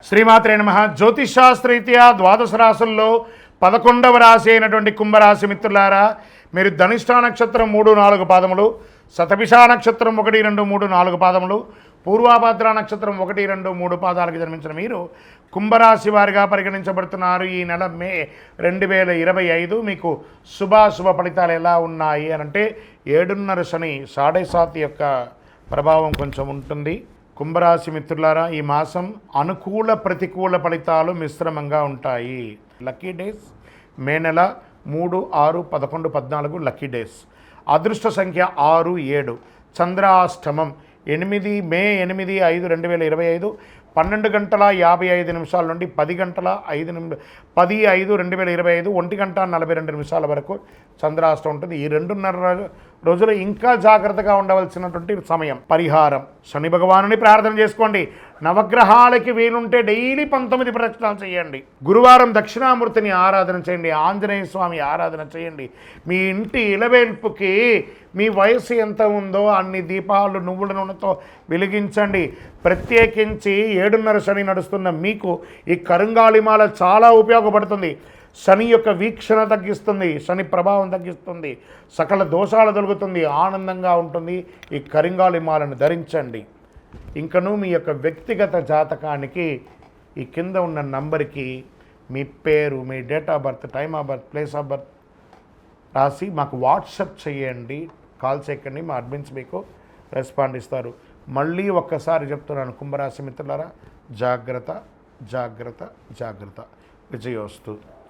శ్రీమాత్రే నమః. జ్యోతిషాస్త్రరీత్యా ద్వాదశ రాశుల్లో 11వ రాశి అయినటువంటి కుంభరాశి మిత్రులారా, మీరు ధనిష్ఠా నక్షత్రం 3, 4 పాదములు, శతభిషా నక్షత్రం 1, 2, 3, 4 పాదములు, పూర్వాభాద్ర నక్షత్రం 1, 2, 3 పాదాలకు జన్మించిన మీరు కుంభరాశి వారిగా పరిగణించబడుతున్నారు. ఈ నెల మే 2025 మీకు శుభాశుభ ఫలితాలు ఎలా ఉన్నాయి అని అంటే 7.5 శని 7.5 యొక్క ప్రభావం కొంచెం ఉంటుంది. కుంభరాశి మిత్రులారా, ఈ మాసం అనుకూల ప్రతికూల ఫలితాలు మిశ్రమంగా ఉంటాయి. లక్కీ డేస్ మే నెల 3, 6, 11, 14 లక్కీ డేస్. అదృష్ట సంఖ్య 6, 7. చంద్రాష్టమం 8 మే 8, 5, 2025 12 గంటల 55 నిమిషాల నుండి 10 గంటల 5 నిమిషాలు 10/5/2025 1 గంట 42 నిమిషాల వరకు చంద్రాష్టం ఉంటుంది. ఈ 2.5 రోజులు ఇంకా జాగ్రత్తగా ఉండవలసినటువంటి సమయం. పరిహారం: శని భగవానుని ప్రార్థన చేసుకోండి. నవగ్రహాలకి వీలుంటే డైలీ 19 ప్రదక్షిణాలు చేయండి. గురువారం దక్షిణామూర్తిని ఆరాధన చేయండి. ఆంజనేయ స్వామి ఆరాధన చేయండి. మీ ఇంటి ఇలవేల్పుకి మీ వయసు ఎంత ఉందో అన్ని దీపాలు నువ్వుల నూనెతో వెలిగించండి. ప్రత్యేకించి 7.5 శని నడుస్తున్న మీకు ఈ కరుంగాళిమాల చాలా ఉపయోగపడుతుంది. శని యొక్క వీక్షణ తగ్గిస్తుంది, శని ప్రభావం తగ్గిస్తుంది, సకల దోషాలు తొలగుతుంది, ఆనందంగా ఉంటుంది. ఈ కరింగాళిమాలను ధరించండి. ఇంకనూ మీ యొక్క వ్యక్తిగత జాతకానికి ఈ కింద ఉన్న నంబర్కి మీ పేరు, మీ date of birth, time of birth, place of birth రాసి మాకు వాట్సప్ చేయండి. కాల్ చేయకండి, మా అడ్మిన్స్ మీకు రెస్పాండ్ ఇస్తారు. మళ్ళీ ఒక్కసారి చెప్తున్నాను, కుంభరాశి మిత్రులారా, జాగ్రత్త జాగ్రత్త జాగ్రత్త. విజయోస్తు.